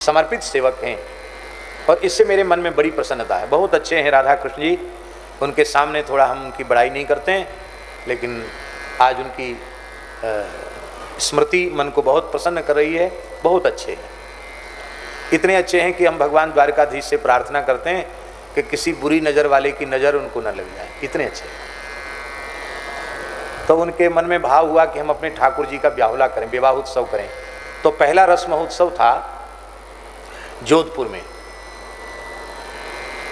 समर्पित सेवक हैं और इससे मेरे मन में बड़ी प्रसन्नता है। बहुत अच्छे हैं राधा कृष्ण जी, उनके सामने थोड़ा हम उनकी बड़ाई नहीं करते हैं, लेकिन आज उनकी स्मृति मन को बहुत प्रसन्न कर रही है। बहुत अच्छे हैं, इतने अच्छे हैं कि हम भगवान द्वारकाधीश से प्रार्थना करते हैं कि किसी बुरी नज़र वाले की नज़र उनको न लग जाए, इतने अच्छे हैं। तो उनके मन में भाव हुआ कि हम अपने ठाकुर जी का ब्याहुला करें, विवाह उत्सव करें। तो पहला रस महोत्सव था जोधपुर में,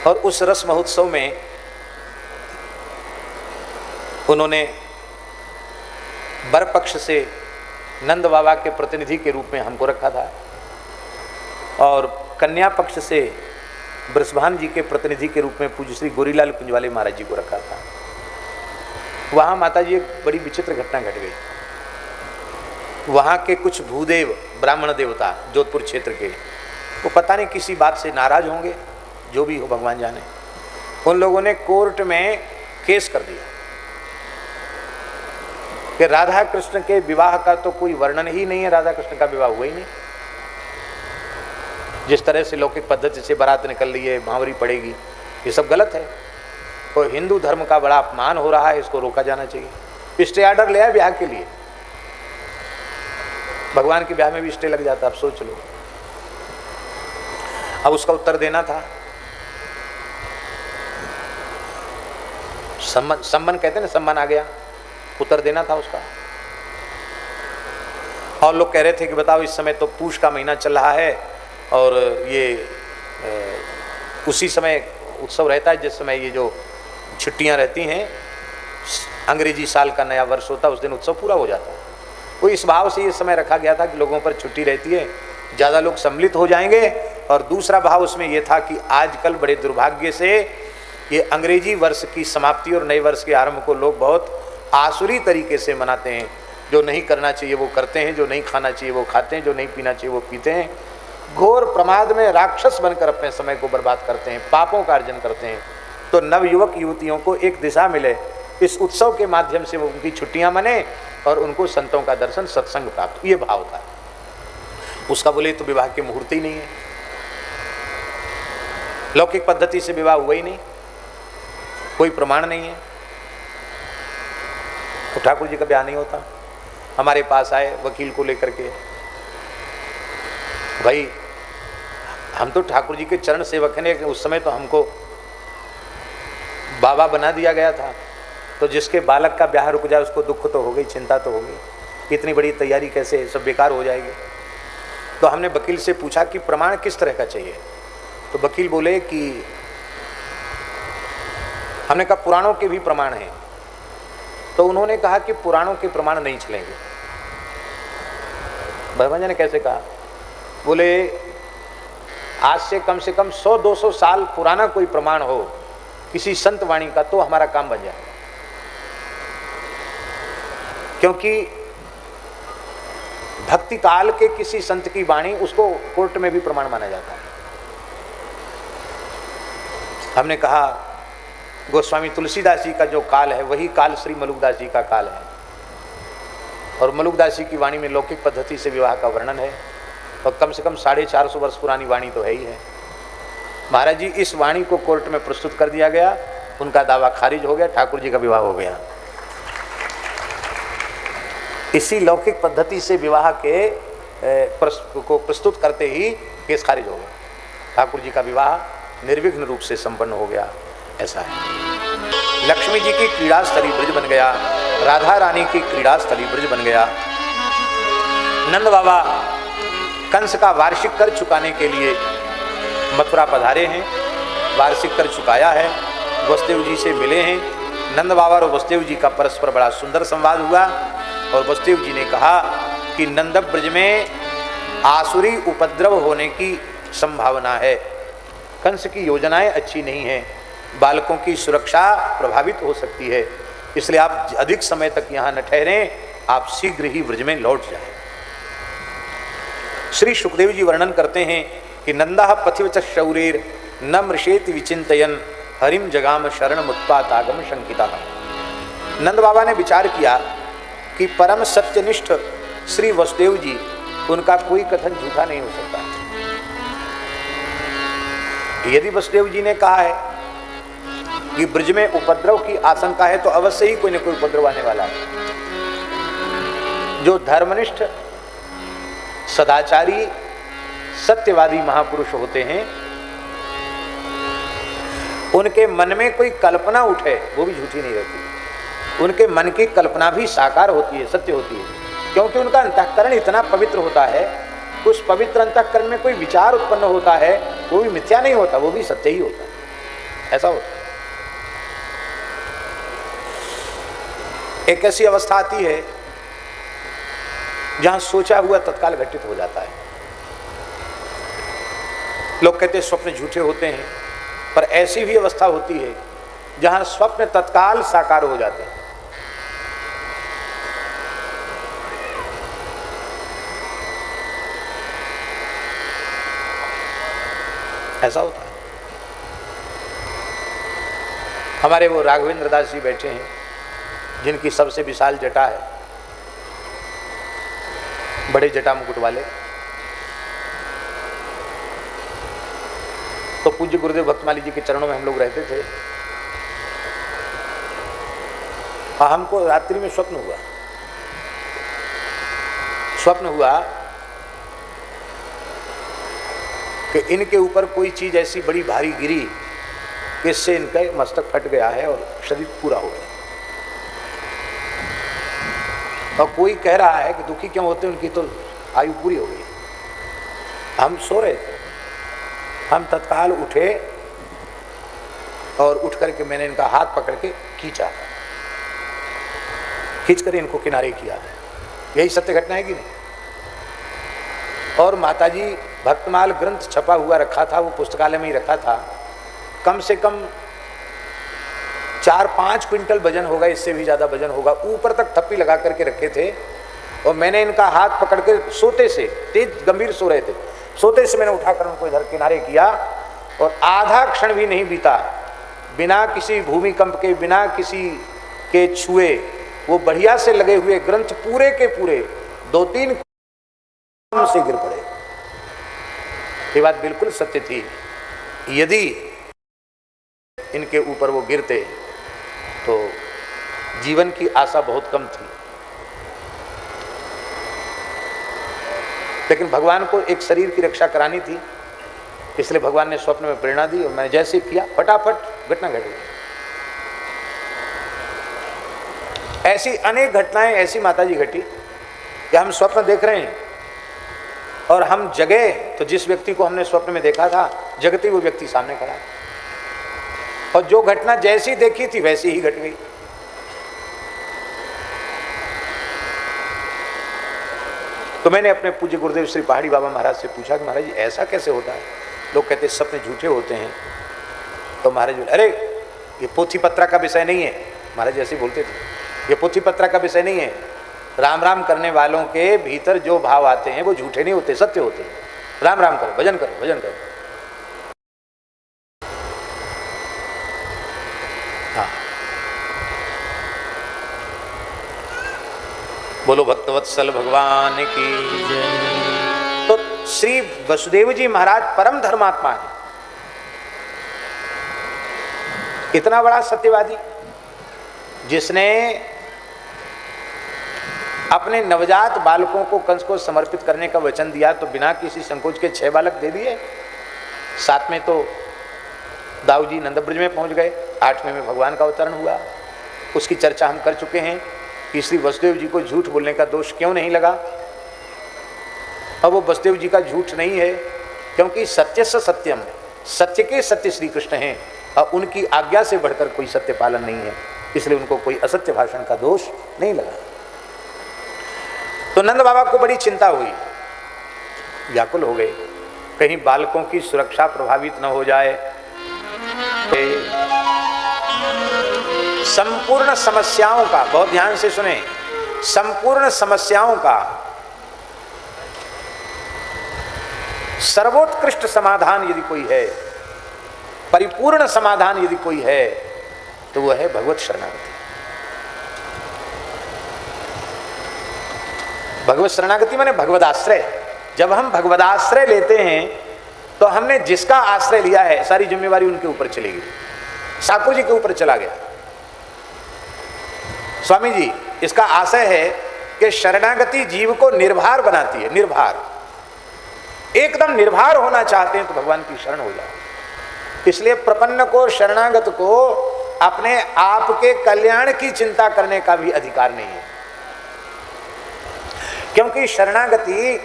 और उस रस महोत्सव में उन्होंने वर पक्ष से नंद बाबा के प्रतिनिधि के रूप में हमको रखा था और कन्या पक्ष से बृषभान जी के प्रतिनिधि के रूप में पूज्य श्री गोरीलाल कुंजवाले महाराज जी को रखा था। वहाँ माता जी एक बड़ी विचित्र घटना घट गई। वहाँ के कुछ भूदेव ब्राह्मण देवता जोधपुर क्षेत्र के, वो पता नहीं किसी बात से नाराज होंगे, जो भी हो भगवान जाने, उन लोगों ने कोर्ट में केस कर दिया कि राधा कृष्ण के विवाह का तो कोई वर्णन ही नहीं है, राधा कृष्ण का विवाह हुआ ही नहीं। जिस तरह से लौकिक पद्धति से बारात निकल रही है, भांवरी पड़ेगी, ये सब गलत है और हिंदू धर्म का बड़ा अपमान हो रहा है, इसको रोका जाना चाहिए। स्टे ऑर्डर ले आए ब्याह के लिए, भगवान के ब्याह में भी स्टे लग जाता, आप सोच लो। अब उसका उत्तर देना था, सम्मन कहते हैं ना, सम्मन आ गया, उत्तर देना था उसका। और लोग कह रहे थे कि बताओ इस समय तो पूष का महीना चल रहा है और ये उसी समय उत्सव रहता है जिस समय ये जो छुट्टियां रहती हैं, अंग्रेजी साल का नया वर्ष होता है, उस दिन उत्सव पूरा हो जाता है। वो इस भाव से ये समय रखा गया था कि लोगों पर छुट्टी रहती है, ज़्यादा लोग सम्मिलित हो जाएंगे। और दूसरा भाव उसमें ये था कि आजकल बड़े दुर्भाग्य से ये अंग्रेजी वर्ष की समाप्ति और नए वर्ष के आरंभ को लोग बहुत आसुरी तरीके से मनाते हैं। जो नहीं करना चाहिए वो करते हैं, जो नहीं खाना चाहिए वो खाते हैं, जो नहीं पीना चाहिए वो पीते हैं। घोर प्रमाद में राक्षस बनकर अपने समय को बर्बाद करते हैं, पापों का अर्जन करते हैं। तो नवयुवक युवतियों को एक दिशा मिले, इस उत्सव के माध्यम से वो उनकी छुट्टियां मने और उनको संतों का दर्शन, सत्संग प्राप्त, ये भाव था उसका। बोले तो विवाह के मुहूर्त ही नहीं है, लौकिक पद्धति से विवाह हुआ ही नहीं, कोई प्रमाण नहीं है, तो ठाकुर जी का ब्याह नहीं होता। हमारे पास आए वकील को लेकर के, भाई हम तो ठाकुर जी के चरण सेवक हैं, लेकिन उस समय तो हमको बाबा बना दिया गया था, तो जिसके बालक का ब्याह रुक जाए उसको दुख तो हो गई, चिंता तो होगी, इतनी बड़ी तैयारी कैसे, सब बेकार हो जाएगी। तो हमने वकील से पूछा कि प्रमाण किस तरह का चाहिए, तो वकील बोले कि हमने कहा पुराणों के भी प्रमाण हैं। तो उन्होंने कहा कि पुराणों के प्रमाण नहीं चलेंगे। भगवान जी ने कैसे कहा? बोले आज से कम 100-200 साल पुराना कोई प्रमाण हो किसी संत वाणी का तो हमारा काम बन जाए, क्योंकि भक्ति काल के किसी संत की वाणी उसको कोर्ट में भी प्रमाण माना जाता है। हमने कहा गोस्वामी तुलसीदास जी का जो काल है वही काल श्री मलुकदास जी का काल है, और मलुकदास जी की वाणी में लौकिक पद्धति से विवाह का वर्णन है, और कम से कम 450 वर्ष पुरानी वाणी तो है ही है। महाराज जी इस वाणी को कोर्ट में प्रस्तुत कर दिया गया, उनका दावा खारिज हो गया, ठाकुर जी का विवाह हो गया। इसी लौकिक पद्धति से विवाह के को प्रस्तुत करते ही केस खारिज हो गया, ठाकुर जी का विवाह निर्विघ्न रूप से संपन्न हो गया। ऐसा है, लक्ष्मी जी की क्रीड़ा स्थली ब्रज बन गया, राधा रानी की क्रीड़ा स्थली ब्रज बन गया। नंद बाबा कंस का वार्षिक कर चुकाने के लिए मथुरा पधारे हैं, वार्षिक कर चुकाया है, वसुदेव जी से मिले हैं। नंद बाबा और वसुदेव जी का परस्पर बड़ा सुंदर संवाद हुआ, और वसुदेव जी ने कहा कि नंद ब्रज में आसुरी उपद्रव होने की संभावना है, कंस की योजनाएं अच्छी नहीं हैं, बालकों की सुरक्षा प्रभावित हो सकती है, इसलिए आप अधिक समय तक यहाँ न ठहरें, आप शीघ्र ही ब्रज में लौट जाएं। श्री सुखदेव जी वर्णन करते हैं कि नंदा पथिवच शौरेर न मृषेत विचिंतयन हरिम जगाम शरण मुत्पातागम शंकिता। नंद बाबा ने विचार किया कि परम सत्यनिष्ठ श्री वसुदेव जी, उनका कोई कथन झूठा नहीं हो सकता। यदि वसुदेव जी ने कहा है कि ब्रज में उपद्रव की आशंका है तो अवश्य ही कोई न कोई उपद्रव आने वाला है। जो धर्मनिष्ठ, सदाचारी, सत्यवादी महापुरुष होते हैं, उनके मन में कोई कल्पना उठे वो भी झूठी नहीं रहती। उनके मन की कल्पना भी साकार होती है, सत्य होती है, क्योंकि उनका अंतःकरण इतना पवित्र होता है। उस पवित्र अंतःकरण में कोई विचार उत्पन्न होता है वो भी मिथ्या नहीं होता, वो भी सत्य ही होता है। ऐसा होता है। एक ऐसी अवस्था आती है जहां सोचा हुआ तत्काल घटित हो जाता है। लोग कहते हैं स्वप्न झूठे होते हैं, पर ऐसी भी अवस्था होती है जहां स्वप्न तत्काल साकार हो जाते हैं। ऐसा होता है। हमारे वो राघवेंद्र दास जी बैठे हैं जिनकी सबसे विशाल जटा है, बड़े जटा मुकुट वाले। तो पूज्य गुरुदेव भक्तमाली जी के चरणों में हम लोग रहते थे। हमको रात्रि में स्वप्न हुआ कि इनके ऊपर कोई चीज ऐसी बड़ी भारी गिरी कि इससे इनका मस्तक फट गया है और शरीर पूरा हो गया। और कोई कह रहा है कि दुखी क्यों होते, उनकी तो आयु पूरी हो गई। हम सो रहे थे, हम तत्काल उठे और उठ करके मैंने इनका हाथ पकड़ के खींच कर इनको किनारे किया। यही सत्य घटना है कि नहीं? और माताजी भक्तमाल ग्रंथ छपा हुआ रखा था, वो पुस्तकालय में ही रखा था। कम से कम 4-5 क्विंटल वजन होगा, इससे भी ज़्यादा वजन होगा। ऊपर तक थप्पी लगा करके रखे थे और मैंने इनका हाथ पकड़ के सोते से, तेज गंभीर सो रहे थे, सोते से मैंने उठाकर उनको इधर किनारे किया और आधा क्षण भी नहीं बीता बिना किसी भूमिकंप के, बिना किसी के छुए वो बढ़िया से लगे हुए ग्रंथ पूरे के पूरे 2-3 से गिर पड़े। ये बात बिल्कुल सत्य थी। यदि इनके ऊपर वो गिरते तो जीवन की आशा बहुत कम थी। लेकिन भगवान को एक शरीर की रक्षा करानी थी, इसलिए भगवान ने स्वप्न में प्रेरणा दी और मैंने जैसे किया फटाफट घटना घट गई। ऐसी अनेक घटनाएं ऐसी माताजी घटी कि हम स्वप्न देख रहे हैं और हम जगे तो जिस व्यक्ति को हमने स्वप्न में देखा था जगते वो व्यक्ति सामने खड़ा है और जो घटना जैसी देखी थी वैसी ही घट गई। तो मैंने अपने पूज्य गुरुदेव श्री पहाड़ी बाबा महाराज से पूछा कि महाराज जी ऐसा कैसे होता है? लोग कहते हैं सपने झूठे होते हैं। तो महाराज बोले अरे ये पोथी पत्रा का विषय नहीं है। महाराज ऐसे बोलते थे, ये पोथी पत्रा का विषय नहीं है। राम राम करने वालों के भीतर जो भाव आते हैं वो झूठे नहीं होते, सत्य होते हैं। राम राम करो, भजन करो, भजन करो। हाँ, बोलो भक्तवत्सल भगवान की जय। तो श्री वसुदेव जी महाराज परम धर्मात्मा है, इतना बड़ा सत्यवादी जिसने अपने नवजात बालकों को कंस को समर्पित करने का वचन दिया तो बिना किसी संकोच के 6 बालक दे दिए। 7 में तो दाऊ जी नंदब्रज में पहुंच गए, 8वें में भगवान का अवतरण हुआ। उसकी चर्चा हम कर चुके हैं कि श्री वसुदेव जी को झूठ बोलने का दोष क्यों नहीं लगा। अब वो वसुदेव जी का झूठ नहीं है, क्योंकि सत्य से सत्यम, सत्य के सत्य श्री कृष्ण हैं और उनकी आज्ञा से बढ़कर कोई सत्य पालन नहीं है, इसलिए उनको कोई असत्य भाषण का दोष नहीं लगा। तो नंद बाबा को बड़ी चिंता हुई, व्याकुल हो गए, कहीं बालकों की सुरक्षा प्रभावित न हो जाए। संपूर्ण समस्याओं का, बहुत ध्यान से सुने, संपूर्ण समस्याओं का सर्वोत्कृष्ट समाधान यदि कोई है, परिपूर्ण समाधान यदि कोई है, तो वह है भगवत शरणागति। भगवत शरणागति माने भगवदाश्रय। जब हम भगवदाश्रय लेते हैं तो हमने जिसका आश्रय लिया है सारी जिम्मेवारी उनके ऊपर चलेगी। ठाकुर जी के ऊपर चला गया। स्वामी जी इसका आशय है कि शरणागति जीव को निर्भर बनाती है। निर्भर, एकदम निर्भर होना चाहते हैं तो भगवान की शरण हो जाओ। इसलिए प्रपन्न को, शरणागत को अपने आप के कल्याण की चिंता करने का भी अधिकार नहीं है, क्योंकि शरणागति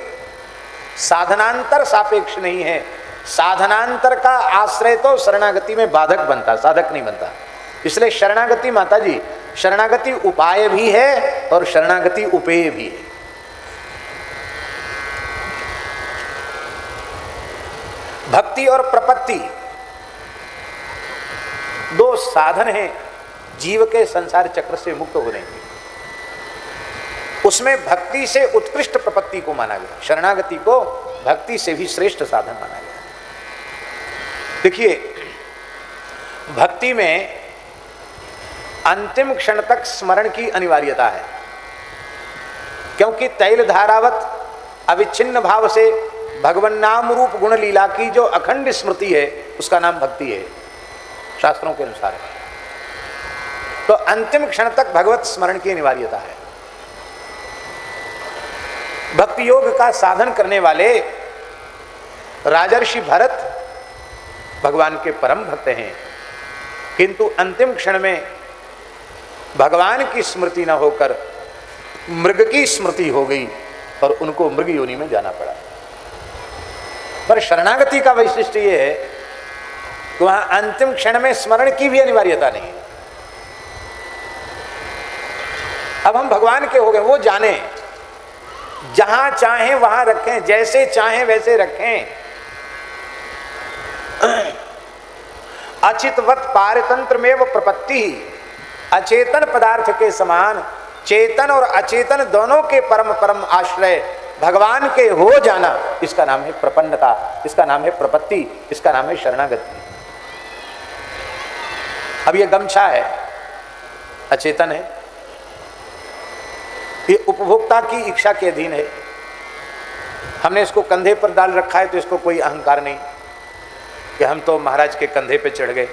साधनांतर सापेक्ष नहीं है। साधनांतर का आश्रय तो शरणागति में बाधक बनता, साधक नहीं बनता। इसलिए शरणागति माता जी, शरणागति उपाय भी है और शरणागति उपेय भी है। भक्ति और प्रपत्ति दो साधन हैं जीव के संसार चक्र से मुक्त होने के। उसमें भक्ति से उत्कृष्ट प्रपत्ति को माना गया, शरणागति को भक्ति से भी श्रेष्ठ साधन माना गया। देखिए, भक्ति में अंतिम क्षण तक स्मरण की अनिवार्यता है, क्योंकि तैल धारावत अविच्छिन्न भाव से भगवान नाम रूप गुण लीला की जो अखंड स्मृति है उसका नाम भक्ति है, शास्त्रों के अनुसार। तो अंतिम क्षण तक भगवत स्मरण की अनिवार्यता है। भक्ति योग का साधन करने वाले राजर्षि भरत भगवान के परम भक्त हैं, किंतु अंतिम क्षण में भगवान की स्मृति न होकर मृग की स्मृति हो गई और उनको मृग योनि में जाना पड़ा। पर शरणागति का वैशिष्ट्य यह है कि वहां अंतिम क्षण में स्मरण की भी अनिवार्यता नहीं है। अब हम भगवान के हो गए, वो जाने, जहां चाहें वहां रखें, जैसे चाहें वैसे रखें। अचितवत पारतंत्र में वो प्रपत्ति, अचेतन पदार्थ के समान चेतन और अचेतन दोनों के परम परम आश्रय भगवान के हो जाना, इसका नाम है प्रपन्नता, इसका नाम है प्रपत्ति, इसका नाम है शरणागति। अब ये गमछा है, अचेतन है, ये उपभोक्ता की इच्छा के अधीन है। हमने इसको कंधे पर डाल रखा है तो इसको कोई अहंकार नहीं कि हम तो महाराज के कंधे पे चढ़ गए।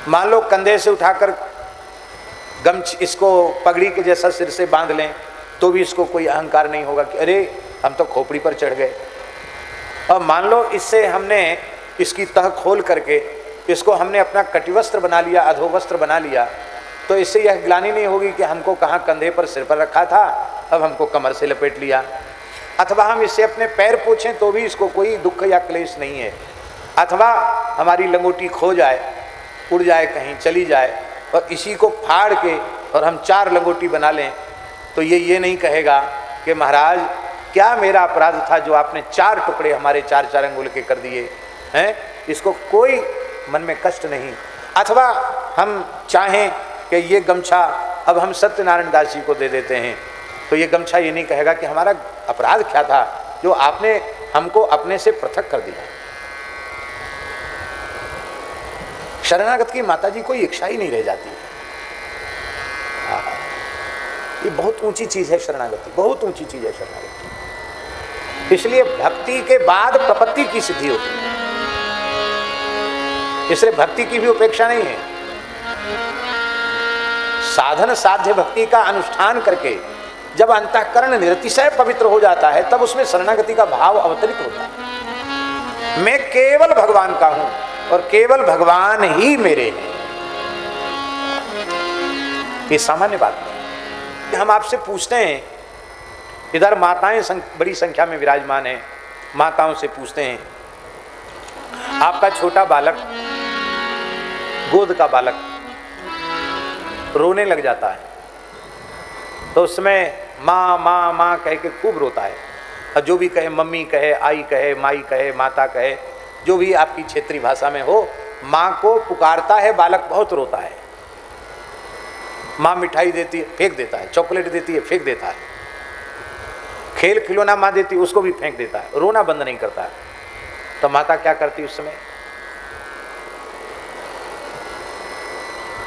मान लो कंधे से उठाकर इसको पगड़ी के जैसा सिर से बांध लें तो भी इसको कोई अहंकार नहीं होगा कि अरे हम तो खोपड़ी पर चढ़ गए। और मान लो इससे हमने इसकी तह खोल करके इसको हमने अपना कटिवस्त्र बना लिया, अधोवस्त्र बना लिया, तो इससे यह ग्लानि नहीं होगी कि हमको कहाँ कंधे पर सिर पर रखा था, अब हमको कमर से लपेट लिया। अथवा हम इससे अपने पैर पोछें तो भी इसको कोई दुख या क्लेश नहीं है। अथवा हमारी लंगोटी खो जाए, उड़ जाए, कहीं चली जाए और इसी को फाड़ के और हम 4 लंगोटी बना लें तो ये नहीं कहेगा कि महाराज क्या मेरा अपराध था जो आपने 4 टुकड़े हमारे 4 अंगुल के कर दिए हैं। इसको कोई मन में कष्ट नहीं। अथवा हम चाहें कि ये गमछा अब हम सत्यनारायण दास जी को दे देते हैं तो ये गमछा ये नहीं कहेगा कि हमारा अपराध क्या था जो आपने हमको अपने से पृथक कर दिया। शरणागत की माता जी कोई इच्छा ही नहीं रह जाती। ये बहुत ऊंची चीज है शरणागति, बहुत ऊंची चीज है शरणागति। इसलिए भक्ति के बाद प्रपत्ति की सिद्धि होती है, इसलिए भक्ति की भी उपेक्षा नहीं है। साधन साध्य भक्ति का अनुष्ठान करके जब अंतःकरण निरतिशय पवित्र हो जाता है तब उसमें शरणागति का भाव अवतरित होता है। मैं केवल भगवान का हूं और केवल भगवान ही मेरे हैं। ये सामान्य बात है। हम आपसे पूछते हैं, इधर माताएं बड़ी संख्या में विराजमान हैं, माताओं से पूछते हैं, आपका छोटा बालक, गोद का बालक रोने लग जाता है तो उसमें माँ माँ माँ कह के खूब रोता है। और जो भी कहे, मम्मी कहे, आई कहे, माई कहे, माता कहे, जो भी आपकी क्षेत्रीय भाषा में हो, माँ को पुकारता है, बालक बहुत रोता है। माँ मिठाई देती है, फेंक देता है, चॉकलेट देती है, फेंक देता है, खेल खिलौना माँ देती है, उसको भी फेंक देता है, रोना बंद नहीं करता है। तो माता क्या करती उस समय?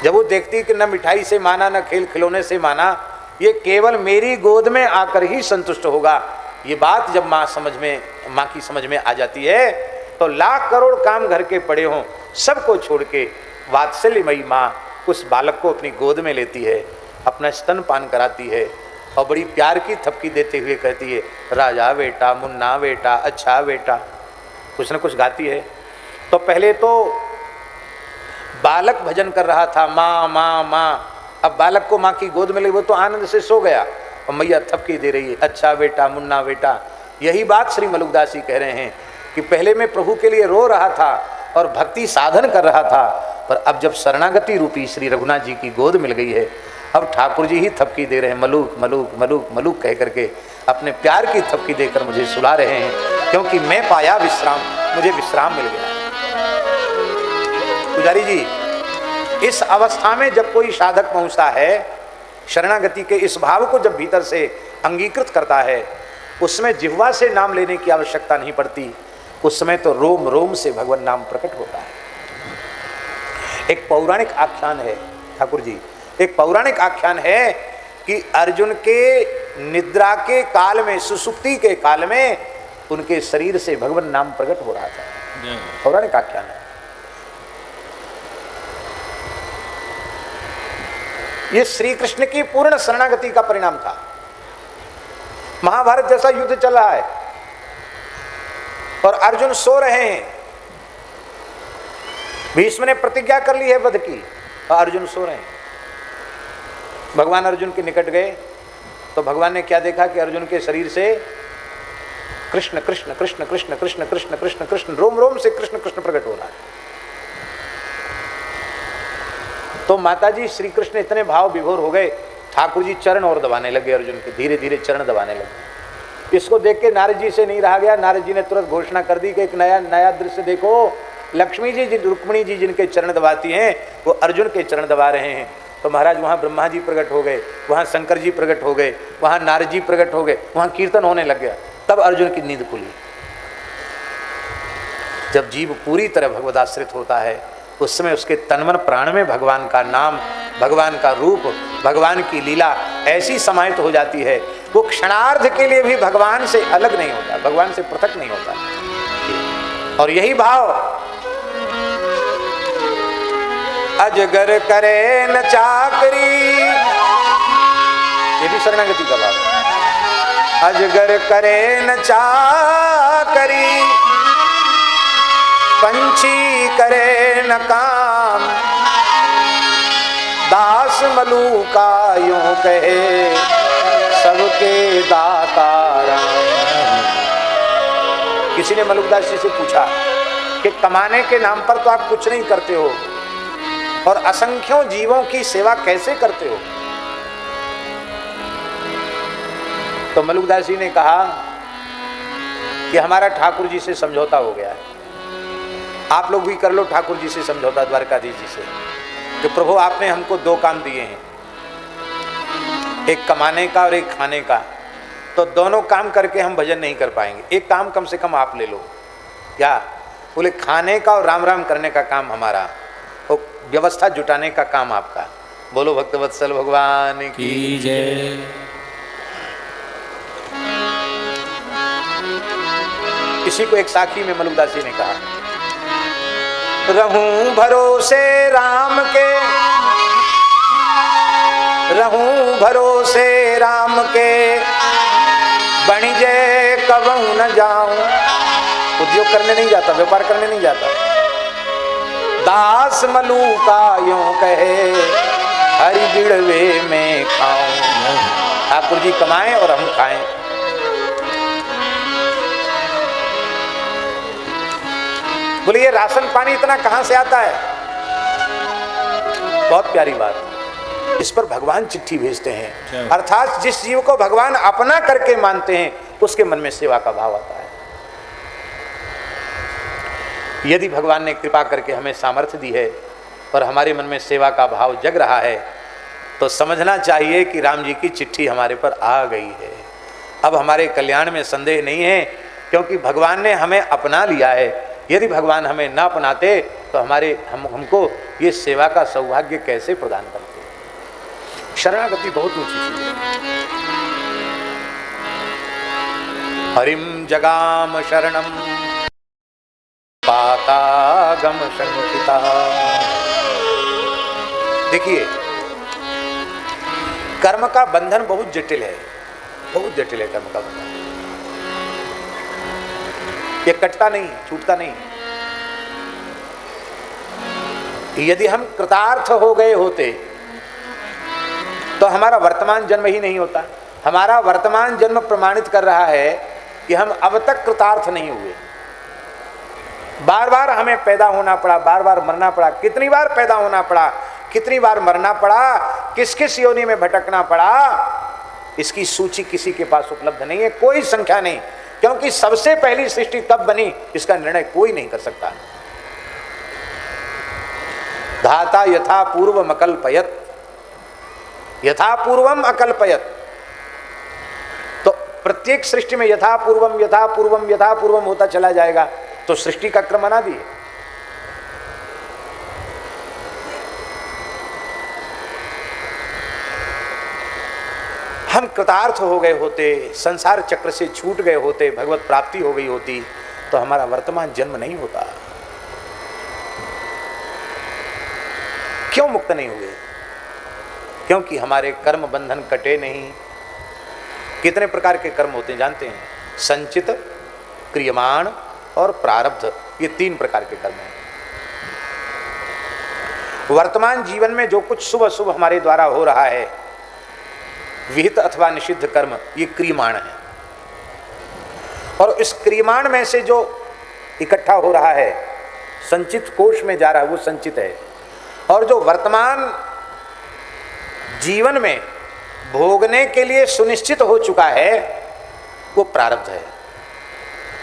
जब वो देखती कि न मिठाई से माना, न खेल खिलौने से माना, ये केवल मेरी गोद में आकर ही संतुष्ट होगा, ये बात जब माँ की समझ में आ जाती है तो लाख करोड़ काम घर के पड़े हों, सबको छोड़ के वात्सल्यमयी माँ उस बालक को अपनी गोद में लेती है, अपना स्तन पान कराती है और बड़ी प्यार की थपकी देते हुए कहती है, राजा बेटा, मुन्ना बेटा, अच्छा बेटा, कुछ न कुछ गाती है। तो पहले तो बालक भजन कर रहा था, माँ माँ माँ। अब बालक को माँ की गोद में ले, वो तो आनंद से सो गया और मैया थपकी दे रही है, अच्छा बेटा, मुन्ना बेटा। यही बात श्री मलुकदास जी कह रहे हैं कि पहले मैं प्रभु के लिए रो रहा था और भक्ति साधन कर रहा था, पर अब जब शरणागति रूपी श्री रघुनाथ जी की गोद मिल गई है, अब ठाकुर जी ही थपकी दे रहे हैं, मलूक मलूक मलूक मलूक कह करके अपने प्यार की थपकी देकर मुझे सुला रहे हैं, क्योंकि मैं पाया विश्राम, मुझे विश्राम मिल गया। पुजारी जी, इस अवस्था में जब कोई साधक पहुंचता है, शरणागति के इस भाव को जब भीतर से अंगीकृत करता है, उसमें जिह्वा से नाम लेने की आवश्यकता नहीं पड़ती, उस समय तो रोम रोम से भगवान नाम प्रकट होता है। एक पौराणिक आख्यान है ठाकुर जी, एक पौराणिक आख्यान है कि अर्जुन के निद्रा के काल में, सुसुप्ति के काल में उनके शरीर से भगवान नाम प्रकट हो रहा था। पौराणिक आख्यान है। ये श्री कृष्ण की पूर्ण शरणागति का परिणाम था। महाभारत जैसा युद्ध चल रहा है और अर्जुन सो रहे हैं, भीष्म ने प्रतिज्ञा कर ली है वध की और अर्जुन सो रहे हैं। भगवान अर्जुन के निकट गए तो भगवान ने क्या देखा कि अर्जुन के शरीर से कृष्ण कृष्ण कृष्ण कृष्ण कृष्ण कृष्ण कृष्ण कृष्ण, रोम रोम से कृष्ण कृष्ण प्रकट हो रहा है। तो माताजी श्री कृष्ण इतने भाव विभोर हो गए, ठाकुर जी चरण और दबाने लगे अर्जुन के, धीरे धीरे चरण दबाने लगे। इसको देख के नारद जी से नहीं रहा गया, नारद जी ने तुरंत घोषणा कर दी कि एक नया नया दृश्य देखो, लक्ष्मी जी, रुक्मिणी जी जिनके चरण दबाती हैं, वो अर्जुन के चरण दबा रहे हैं। तो महाराज वहाँ ब्रह्मा जी प्रकट हो गए, वहाँ शंकर जी प्रकट हो गए, वहाँ नारद जी प्रकट हो गए, वहाँ कीर्तन होने लग गया। तब अर्जुन की नींद खुली। जब जीव पूरी तरह भगवदाश्रित होता है, उस समय उसके तनमन प्राण में भगवान का नाम, भगवान का रूप, भगवान की लीला ऐसी समाहित हो जाती है, वो क्षणार्ध के लिए भी भगवान से अलग नहीं होता, भगवान से पृथक नहीं होता। और यही भाव अजगर करे न चाकरी, ये भी शरणागति का भाव है। अजगर करे न चाकरी, पंछी करे न काम, दास मलूका यूं कहे सबके दाता राम। किसी ने मलुकदास जी से पूछा कि कमाने के नाम पर तो आप कुछ नहीं करते हो और असंख्यों जीवों की सेवा कैसे करते हो? तो मलुकदास जी ने कहा कि हमारा ठाकुर जी से समझौता हो गया है, आप लोग भी कर लो ठाकुर जी से समझौता, द्वारकाधीश जी से, कि प्रभु आपने हमको दो काम दिए हैं, एक कमाने का और एक खाने का, तो दोनों काम करके हम भजन नहीं कर पाएंगे, एक काम कम से कम आप ले लो। क्या बोले? खाने का और राम राम करने का काम हमारा, और व्यवस्था जुटाने का काम आपका। बोलो भक्तवत्सल भगवान की जय। इसी को एक साखी में मलुकदास जी ने कहा, रहूं भरोसे राम के, रहूं भरोसे राम के, बणिजे कबहू न जाऊं। उद्योग करने नहीं जाता, व्यापार करने नहीं जाता। दास मलूका यूं कहे हरि बिड़वे में खाऊं। ठाकुर जी कमाएं और हम खाएं। बोले ये राशन पानी इतना कहां से आता है? बहुत प्यारी बात। इस पर भगवान चिट्ठी भेजते हैं, अर्थात जिस जीव को भगवान अपना करके मानते हैं उसके मन में सेवा का भाव आता है। यदि भगवान ने कृपा करके हमें सामर्थ्य दी है और हमारे मन में सेवा का भाव जग रहा है, तो समझना चाहिए कि राम जी की चिट्ठी हमारे पर आ गई है। अब हमारे कल्याण में संदेह नहीं है, क्योंकि भगवान ने हमें अपना लिया है। यदि भगवान हमें न अपनाते तो हमको ये सेवा का सौभाग्य कैसे प्रदान करते? शरणागति बहुत ऊंची चीज है। हरिम जगाम शरणम रागम शंकिता। देखिए, कर्म का बंधन बहुत जटिल है, बहुत जटिल है कर्म का बंधन। ये कटता नहीं, छूटता नहीं। यदि हम कृतार्थ हो गए होते तो हमारा वर्तमान जन्म ही नहीं होता। हमारा वर्तमान जन्म प्रमाणित कर रहा है कि हम अब तक कृतार्थ नहीं हुए। बार बार हमें पैदा होना पड़ा, बार बार मरना पड़ा। कितनी बार पैदा होना पड़ा, कितनी बार मरना पड़ा, किस किस योनि में भटकना पड़ा, इसकी सूची किसी के पास उपलब्ध नहीं है, कोई संख्या नहीं। क्योंकि सबसे पहली सृष्टि कब बनी इसका निर्णय कोई नहीं कर सकता। धाता यथा पूर्वम अकल्पयत, यथा पूर्वम अकल्पयत। तो प्रत्येक सृष्टि में यथा पूर्वम यथा पूर्वम यथा पूर्वम होता चला जाएगा, तो सृष्टि का क्रम अनादि है। हम कृतार्थ हो गए होते, संसार चक्र से छूट गए होते, भगवत प्राप्ति हो गई होती, तो हमारा वर्तमान जन्म नहीं होता। क्यों मुक्त नहीं हुए? क्योंकि हमारे कर्म बंधन कटे नहीं। कितने प्रकार के कर्म होते हैं जानते हैं? संचित, क्रियमाण और प्रारब्ध, ये 3 प्रकार के कर्म हैं। वर्तमान जीवन में जो कुछ शुभ अशुभ हमारे द्वारा हो रहा है, विहित अथवा निषिद्ध कर्म, ये क्रियमाण है। और इस क्रियमाण में से जो इकट्ठा हो रहा है, संचित कोष में जा रहा है, वो संचित है। और जो वर्तमान जीवन में भोगने के लिए सुनिश्चित हो चुका है, वो प्रारब्ध है।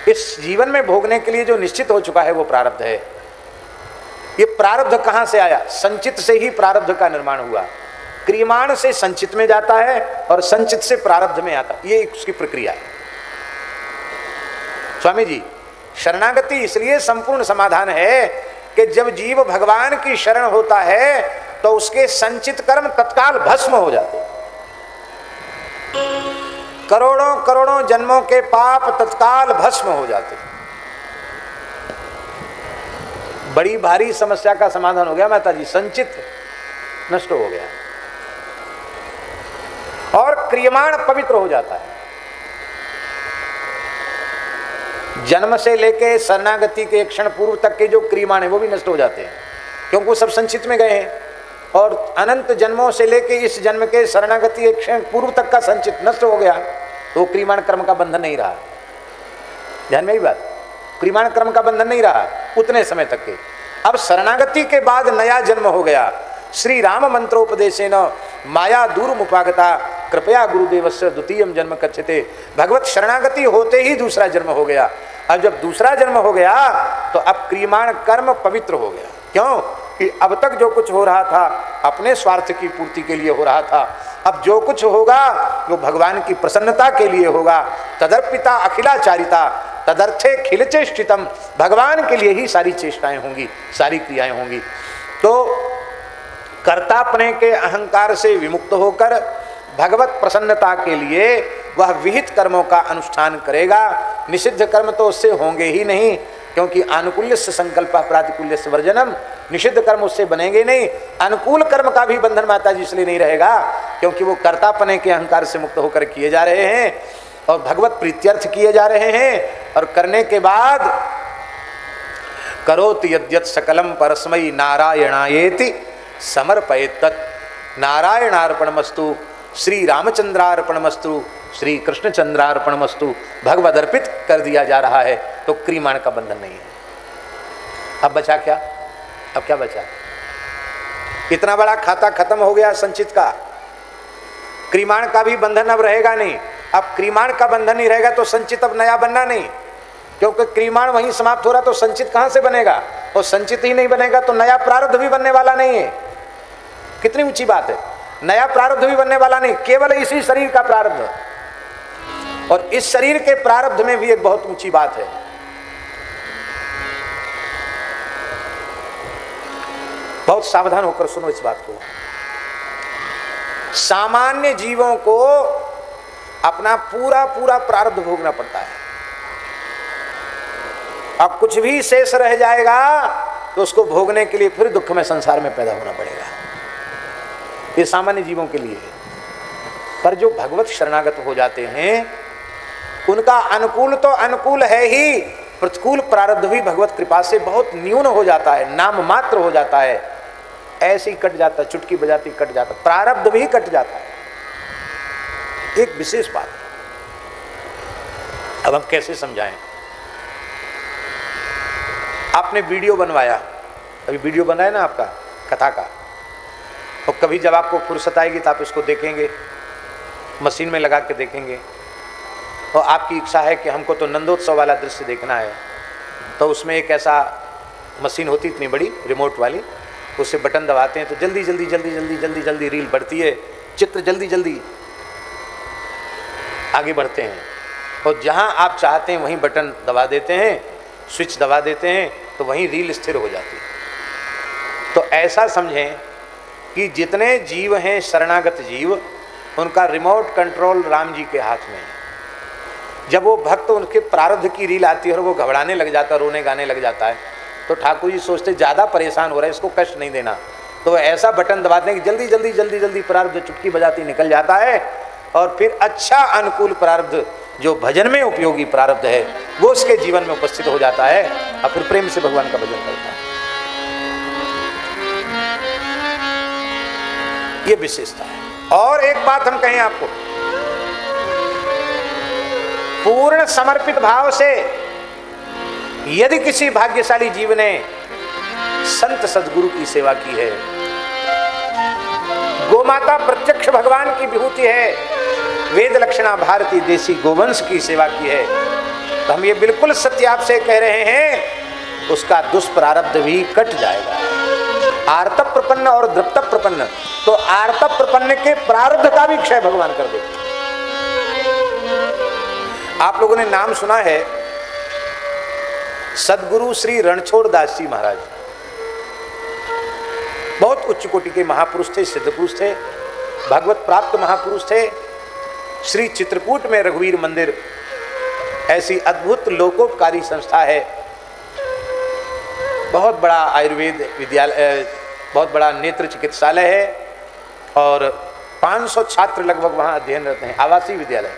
इस जीवन में भोगने के लिए जो निश्चित हो चुका है, वो प्रारब्ध है। ये प्रारब्ध कहां से आया? संचित से ही प्रारब्ध का निर्माण हुआ। क्रियमाण से संचित में जाता है और संचित से प्रारब्ध में आता, ये उसकी प्रक्रिया है। स्वामी जी, शरणागति इसलिए संपूर्ण समाधान है कि जब जीव भगवान की शरण होता है तो उसके संचित कर्म तत्काल भस्म हो जाते हैं। करोड़ों करोड़ों जन्मों के पाप तत्काल भस्म हो जाते हैं। बड़ी भारी समस्या का समाधान हो गया माता जी, संचित नष्ट हो गया और क्रियमाण पवित्र हो जाता है। जन्म से लेके शरणागति के एक क्षण पूर्व तक के जो क्रियमाण है वो भी नष्ट हो जाते हैं, क्योंकि वो सब संचित में गए हैं। और अनंत जन्मों से लेके इस जन्म के शरणागति एक क्षण पूर्व तक का संचित नष्ट हो गया, तो क्रियमाण कर्म का बंधन नहीं रहा। ध्यान में ही बात, क्रियमाण कर्म का बंधन नहीं रहा उतने समय तक के। अब शरणागति के बाद नया जन्म हो गया। श्री राम मंत्रोपदेशेन माया दूरमुपागता कृपया गुरुदेवस्य द्वितीयम जन्म कथ्यते। भगवत शरणागति होते ही दूसरा जन्म हो गया। अब जब दूसरा जन्म हो गया तो अब क्रियमाण कर्म पवित्र हो गया। क्यों कि अब तक जो कुछ हो रहा था अपने स्वार्थ की पूर्ति के लिए हो रहा था, अब जो कुछ होगा वो भगवान की प्रसन्नता के लिए होगा। तदर्पिता अखिलाचारिता तदर्थे खिलचेष्टितम, भगवान के लिए ही सारी चेष्टाएं होंगी, सारी क्रियाएं होंगी। तो कर्तापने के अहंकार से विमुक्त होकर भगवत प्रसन्नता के लिए वह विहित कर्मों का अनुष्ठान करेगा। निषिद्ध कर्म तो उससे होंगे ही नहीं, क्योंकि आनुकूल्य से संकल्प प्रातिकूल्य से वर्जनम, निषिद्ध कर्म उससे बनेंगे नहीं। अनुकूल कर्म का भी बंधन माता जी इसलिए नहीं रहेगा क्योंकि वो कर्तापने के अहंकार से मुक्त होकर किए जा रहे हैं और भगवत प्रीत्यर्थ किए जा रहे हैं। और करने के बाद करोति यद्यत् सकलम परस्मै नारायणायेति समर्पयेत तत्, नारायणार्पणमस्तु, श्री रामचंद्रार्पणमस्तु, श्री कृष्णचंद्रार्पणमस्तु, भगवद अर्पित कर दिया जा रहा है। तो क्रियमाण का बंधन नहीं है। अब बचा क्या? अब क्या बचा? इतना बड़ा खाता खत्म हो गया संचित का, क्रियमाण का भी बंधन अब रहेगा नहीं। अब क्रियमाण का बंधन नहीं रहेगा तो संचित अब नया बनना नहीं, क्योंकि क्रियमाण वहीं समाप्त हो रहा, तो संचित कहां से बनेगा? और संचित ही नहीं बनेगा तो नया प्रारब्ध भी बनने वाला नहीं है। कितनी ऊंची बात है, नया प्रारब्ध भी बनने वाला नहीं, केवल इसी शरीर का प्रारब्ध। और इस शरीर के प्रारब्ध में भी एक बहुत ऊंची बात है। बहुत सावधान होकर सुनो इस बात को। सामान्य जीवों को अपना पूरा पूरा प्रारब्ध भोगना पड़ता है। अब कुछ भी शेष रह जाएगा तो उसको भोगने के लिए फिर दुख में संसार में पैदा होना पड़ेगा। ये सामान्य जीवों के लिए है। पर जो भगवत शरणागत हो जाते हैं उनका अनुकूल तो अनुकूल है ही, प्रतिकूल प्रारब्ध भी भगवत कृपा से बहुत न्यून हो जाता है, नाम मात्र हो जाता है, ऐसे ही कट जाता है, चुटकी बजाती कट जाता है, प्रारब्ध भी कट जाता है। एक विशेष बात अब हम कैसे समझाएं। आपने वीडियो बनवाया, अभी वीडियो बना है ना आपका कथा का, और कभी जब आपको फुर्सत आएगी तो आप इसको देखेंगे, मशीन में लगा के देखेंगे, और आपकी इच्छा है कि हमको तो नंदोत्सव वाला दृश्य देखना है, तो उसमें एक ऐसा मशीन होती इतनी बड़ी रिमोट वाली, उससे बटन दबाते हैं तो जल्दी जल्दी जल्दी जल्दी जल्दी जल्दी रील बढ़ती है, चित्र जल्दी जल्दी आगे बढ़ते हैं, और जहां आप चाहते हैं वहीं बटन दबा देते हैं, स्विच दबा देते हैं, तो वहीं रील स्थिर हो जाती है। तो ऐसा समझें कि जितने जीव हैं शरणागत जीव, उनका रिमोट कंट्रोल राम जी के हाथ में है। जब वो भक्त उनके प्रारब्ध की रील आती है और वो घबराने लग जाता है, रोने गाने लग जाता है, तो ठाकुर जी सोचते ज़्यादा परेशान हो रहा है, इसको कष्ट नहीं देना, तो ऐसा बटन दबाते हैं कि जल्दी जल्दी जल्दी जल्दी प्रारब्ध चुटकी बजाती निकल जाता है, और फिर अच्छा अनुकूल प्रारब्ध जो भजन में उपयोगी प्रारब्ध है वो उसके जीवन में उपस्थित हो जाता है, और फिर प्रेम से भगवान का भजन करता है। ये विशेषता है। और एक बात हम कहें आपको, पूर्ण समर्पित भाव से यदि किसी भाग्यशाली जीव ने संत सदगुरु की सेवा की है, गोमाता प्रत्यक्ष भगवान की विभूति है, वेद लक्षणा भारती देसी गोवंश की सेवा की है, तो हम ये बिल्कुल सत्य आपसे कह रहे हैं, उसका दुष्प्रारब्ध भी कट जाएगा। आर्तप प्रपन्न और द्रप्तप प्रपन्न, तो आर्तप प्रपन्न के प्रारब्ध का भी क्षय भगवान कर देते। आप लोगों ने नाम सुना है सदगुरु श्री रणछोड़ दास जी महाराज, बहुत उच्च कोटि के महापुरुष थे, सिद्ध पुरुष थे, भगवत प्राप्त महापुरुष थे। श्री चित्रकूट में रघुवीर मंदिर ऐसी अद्भुत लोकोपकारी संस्था है, बहुत बड़ा आयुर्वेद विद्यालय, बहुत बड़ा नेत्र चिकित्सालय है, और 500 छात्र लगभग वहाँ अध्ययनरत हैं, आवासीय विद्यालय।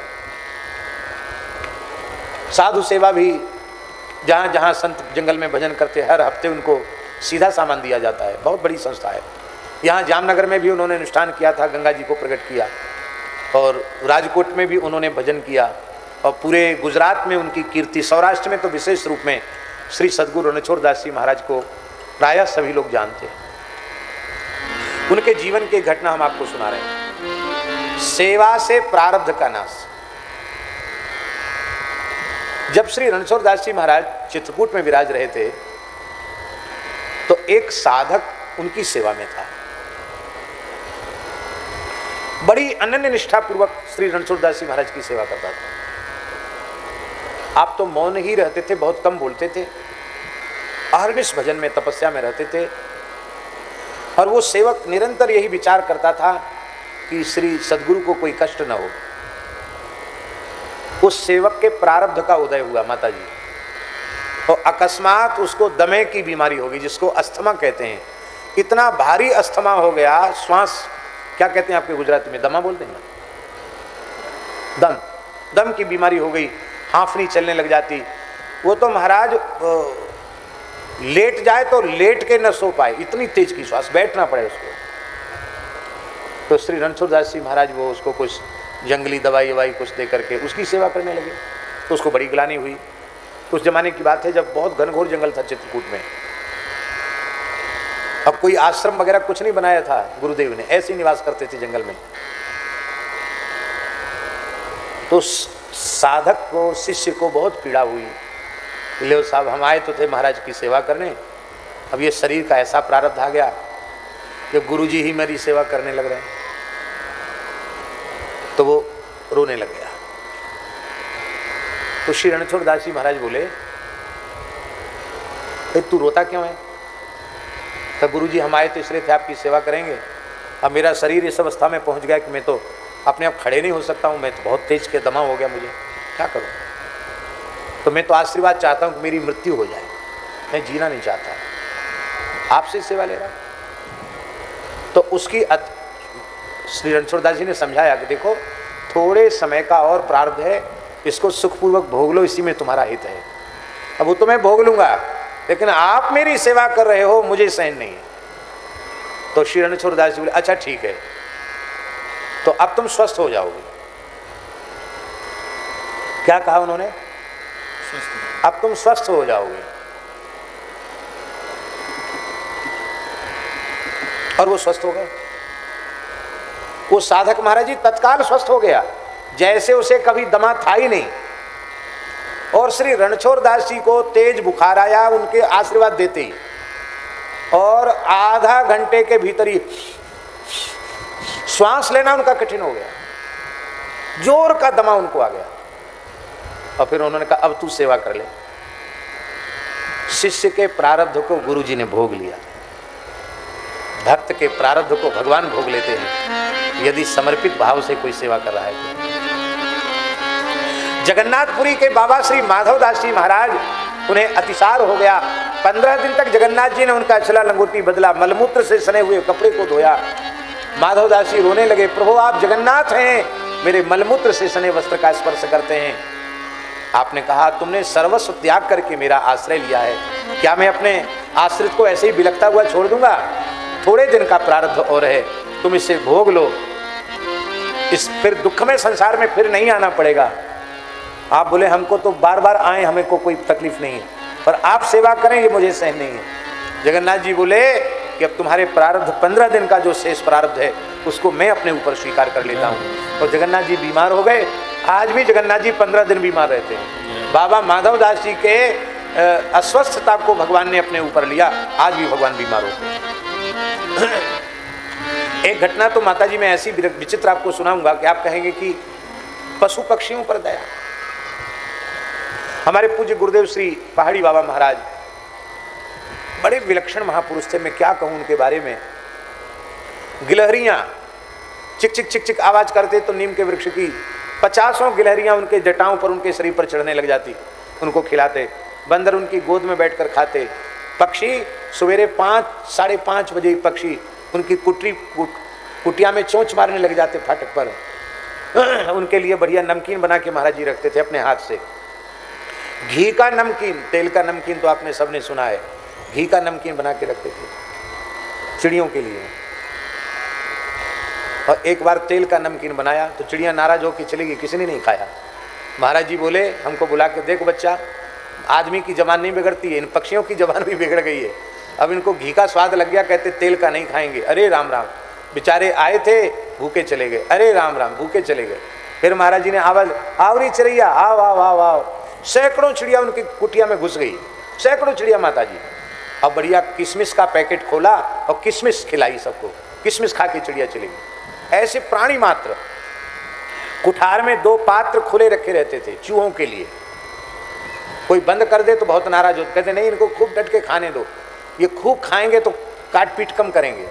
साधु सेवा भी, जहाँ जहाँ संत जंगल में भजन करते हर हफ्ते उनको सीधा सामान दिया जाता है, बहुत बड़ी संस्था है। यहाँ जामनगर में भी उन्होंने अनुष्ठान किया था, गंगा जी को प्रकट किया, और राजकोट में भी उन्होंने भजन किया, और पूरे गुजरात में उनकी कीर्ति, सौराष्ट्र में तो विशेष रूप में श्री सदगुरु रणछोड़ दास जी महाराज को प्रायः सभी लोग जानते हैं। उनके जीवन की घटना हम आपको सुना रहे हैं। सेवा से प्रारब्ध का नाश। जब श्री रणछोड़ दास जी महाराज चित्रकूट में विराज रहे थे, तो एक साधक उनकी सेवा में था, बड़ी अनन्य निष्ठा पूर्वक श्री रणछोड़ दास जी महाराज की सेवा करता था। आप तो मौन ही रहते थे, बहुत कम बोलते थे, अहर्निश भजन में तपस्या में रहते थे, और वो सेवक निरंतर यही विचार करता था कि श्री सदगुरु को कोई कष्ट न हो। उस सेवक के प्रारब्ध का उदय हुआ माता जी, तो अकस्मात उसको दमे की बीमारी हो गई, जिसको अस्थमा कहते हैं। इतना भारी अस्थमा हो गया, श्वास क्या कहते हैं आपके गुजराती में, दमा बोलते हैं, दम की बीमारी हो गई, हांफनी चलने लग जाती। वो तो महाराज लेट जाए तो लेट के न सो पाए, इतनी तेज की श्वास, बैठना पड़े उसको। तो श्री रणछोड़ दास जी महाराज वो उसको कुछ जंगली दवाई ववाई कुछ दे करके उसकी सेवा करने लगे, तो उसको बड़ी ग्लानि हुई। उस जमाने की बात है जब बहुत घनघोर जंगल था चित्रकूट में, अब कोई आश्रम वगैरह कुछ नहीं बनाया था गुरुदेव ने, ऐसे ही निवास करते थे जंगल में। तो साधक को, शिष्य को बहुत पीड़ा हुई, ले साहब हम आए तो थे महाराज की सेवा करने, अब ये शरीर का ऐसा प्रारब्ध आ गया कि गुरुजी ही मेरी सेवा करने लग रहे हैं। तो वो रोने लग गया। तो श्री रणछोड़ दास जी महाराज बोले, तू रोता क्यों है? तो गुरुजी हम आए तो इसलिए थे आपकी सेवा करेंगे, अब मेरा शरीर इस अवस्था में पहुंच गया कि मैं तो अपने आप खड़े नहीं हो सकता हूँ, मैं तो बहुत तेज के दमा हो गया, मुझे क्या करूँ? तो मैं तो आशीर्वाद चाहता हूँ कि मेरी मृत्यु हो जाए, मैं जीना नहीं चाहता। आपसे सेवा ले रहा है। तो उसकी श्री रणछोड़दास जी ने समझाया कि देखो थोड़े समय का और प्रारब्ध है, इसको सुखपूर्वक भोग लो, इसी में तुम्हारा हित है। अब वो तो मैं भोग लूंगा, लेकिन आप मेरी सेवा कर रहे हो, मुझे सहन नहीं है। तो श्री रणछोड़दास जी बोले अच्छा ठीक है, तो अब तुम स्वस्थ हो जाओगे। क्या कहा उन्होंने? अब तुम स्वस्थ हो जाओगे। और वो स्वस्थ हो गए। वो साधक महाराज जी तत्काल स्वस्थ हो गया, जैसे उसे कभी दमा था ही नहीं। और श्री रणछोड़दास जी को तेज बुखार आया उनके आशीर्वाद देते ही, और आधा घंटे के भीतर ही श्वास लेना उनका कठिन हो गया, जोर का दमा उनको आ गया। और फिर उन्होंने कहा अब तू सेवा कर ले। शिष्य के प्रारब्ध को गुरु जी ने भोग लिया, भक्त के प्रारब्ध को भगवान भोग लेते हैं यदि समर्पित भाव से कोई सेवा कर रहा है तो। जगन्नाथपुरी के बाबा श्री माधवदास जी महाराज, उन्हें अतिसार हो गया। 15 दिन तक जगन्नाथ जी ने उनका चला लंगोटी बदला, मलमूत्र से सने हुए कपड़े को धोया। माधवदास जी रोने लगे, प्रभु आप जगन्नाथ हैं, मेरे मलमूत्र से सने वस्त्र का स्पर्श करते हैं। आपने कहा तुमने सर्वस्व त्याग करके मेरा आश्रय लिया है, क्या मैं अपने आश्रित को ऐसे ही बिलखता हुआ छोड़ दूंगा? थोड़े दिन का प्रारब्ध और है, तुम इसे भोग लो, इस फिर दुख में संसार में फिर नहीं आना पड़ेगा। आप बोले हमको तो बार बार आए, हमें को कोई तकलीफ नहीं है, पर आप सेवा करें ये मुझे सहन नहीं है। जगन्नाथ जी बोले कि अब तुम्हारे प्रारब्ध 15 दिन का जो शेष प्रारब्ध है उसको मैं अपने ऊपर स्वीकार कर लेता हूँ। तो जगन्नाथ जी बीमार हो गए। आज भी जगन्नाथ जी 15 दिन बीमार रहते हैं। बाबा माधवदास जी के अस्वस्थता को भगवान ने अपने ऊपर लिया, आज भी भगवान बीमार होते हैं। एक घटना तो माता जी मैं ऐसी विचित्र आपको सुनाऊंगा कि आप कहेंगे कि पशु पक्षियों पर दया। हमारे पूज्य गुरुदेव श्री पहाड़ी बाबा महाराज बड़े विलक्षण महापुरुष थे, मैं क्या कहूं उनके बारे में। गिलहरियां चिक चिक चिक चिक आवाज करते तो नीम के वृक्ष की 50 गिलहरियां उनके जटाओं पर, उनके शरीर पर चढ़ने लग जाती, उनको खिलाते। बंदर उनकी गोद में बैठकर खाते। पक्षी सवेरे 5 साढ़े 5 बजे पक्षी उनकी कुटिया में चोंच मारने लग जाते फाटक पर। उनके लिए बढ़िया नमकीन बना के महाराज जी रखते थे अपने हाथ से। घी का नमकीन, तेल का नमकीन तो आपने सबने सुना है, घी का नमकीन बना के रखते थे चिड़ियों के लिए। और एक बार तेल का नमकीन बनाया तो चिड़िया नाराज होकर चली गई, किसी ने नहीं खाया। महाराज जी बोले हमको बुला के, देखो बच्चा, आदमी की जबान नहीं बिगड़ती है, इन पक्षियों की जबान भी बिगड़ गई है। अब इनको घी का स्वाद लग गया, कहते तेल का नहीं खाएंगे। अरे राम राम, बेचारे आए थे भूखे चले गए। अरे राम राम, भूखे चले गए। फिर महाराज जी ने आवाज, आवरी चिड़ैया आओ आओ आओ आओ। सैकड़ों चिड़िया उनकी कुटिया में घुस गई, सैकड़ों चिड़िया माता जी। अब बढ़िया किशमिश का पैकेट खोला और किशमिश खिलाई सबको, किशमिश खा के चिड़िया चली गई। ऐसे प्राणी मात्र। कुठार में 2 पात्र खुले रखे रहते थे चूहों के लिए, कोई बंद कर दे तो बहुत नाराज होते, कहते नहीं इनको खूब डट के खाने दो, ये खूब खाएंगे तो काट पीट कम करेंगे,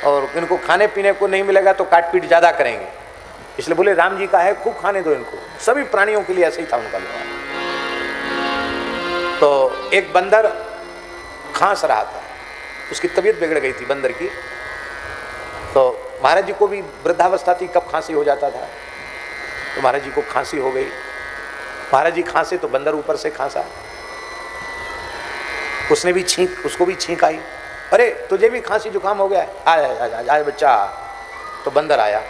और इनको खाने पीने को नहीं मिलेगा तो काट पीट ज़्यादा करेंगे। इसलिए बोले राम जी का है, खूब खाने दो इनको। सभी प्राणियों के लिए ऐसे ही था उनका व्यवहार। तो एक बंदर खांस रहा था, उसकी तबीयत बिगड़ गई थी बंदर की। तो महाराज जी को भी वृद्धावस्था थी, कब खांसी हो जाता था, तो महाराज जी को खांसी हो गई। महाराज जी खांसे तो बंदर ऊपर से खांसा, उसने भी छींक, उसको भी छींक आई। अरे तुझे भी खांसी जुकाम हो गया है, आया बच्चा। तो बंदर आया,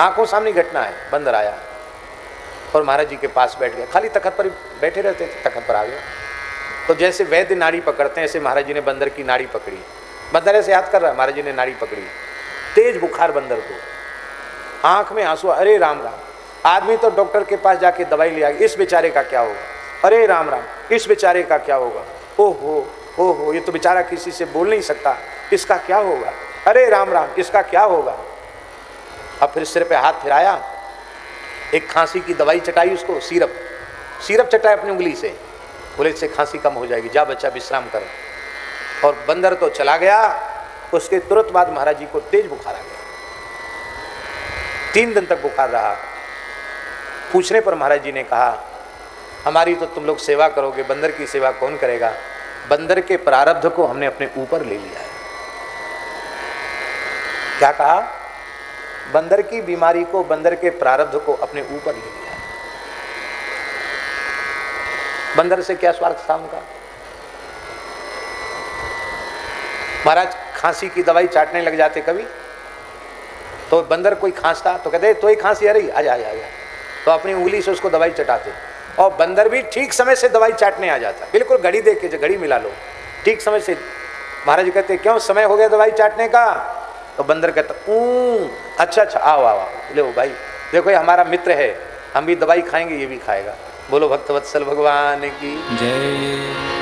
आंखों सामने घटना है, बंदर आया और महाराज जी के पास बैठ गया। खाली तखत पर बैठे रहते थे, तखत पर आ गया। तो जैसे वैद्य नाड़ी पकड़ते हैं ऐसे महाराज जी ने बंदर की नाड़ी पकड़ी। बंदर ऐसे याद कर रहा है, महाराज जी ने नाड़ी पकड़ी, तेज बुखार बंदर को, आंख में आंसू। अरे राम राम, आदमी तो डॉक्टर के पास जाके दवाई ले आएगा, इस बेचारे का क्या होगा? अरे राम राम, इस बेचारे का क्या होगा? ओहो, ये तो बेचारा किसी से बोल नहीं सकता, इसका क्या होगा? अरे राम राम, इसका क्या होगा? अब फिर सिर पे हाथ फिराया, एक खांसी की दवाई चटाई उसको, सिरप चटाई अपनी उंगली से, बोले इससे खांसी कम हो जाएगी, जा बच्चा विश्राम कर। और बंदर तो चला गया। उसके तुरंत बाद महाराज जी को तेज बुखार आ गया, 3 दिन तक बुखार रहा। पूछने पर महाराज जी ने कहा हमारी तो तुम लोग सेवा करोगे, बंदर की सेवा कौन करेगा? बंदर के प्रारब्ध को हमने अपने ऊपर ले लिया है। क्या कहा? बंदर की बीमारी को, बंदर के प्रारब्ध को अपने ऊपर ले लिया है। बंदर से क्या स्वार्थ था उनका? महाराज खांसी की दवाई चाटने लग जाते कभी, तो बंदर कोई खांसता तो कहते तो ही खांसी आ रही, आजा आजा आजा, तो अपनी उंगली से उसको दवाई चटाते, और बंदर भी ठीक समय से दवाई चाटने आ जाता, बिल्कुल घड़ी देख के, घड़ी मिला लो, ठीक समय से। महाराज कहते क्यों समय हो गया दवाई चाटने का? तो बंदर कहता अच्छा अच्छा आओ आओ आओ, लो भाई देखो ये हमारा मित्र है, हम भी दवाई खाएंगे ये भी खाएगा। बोलो भक्तवत्सल भगवान की जय।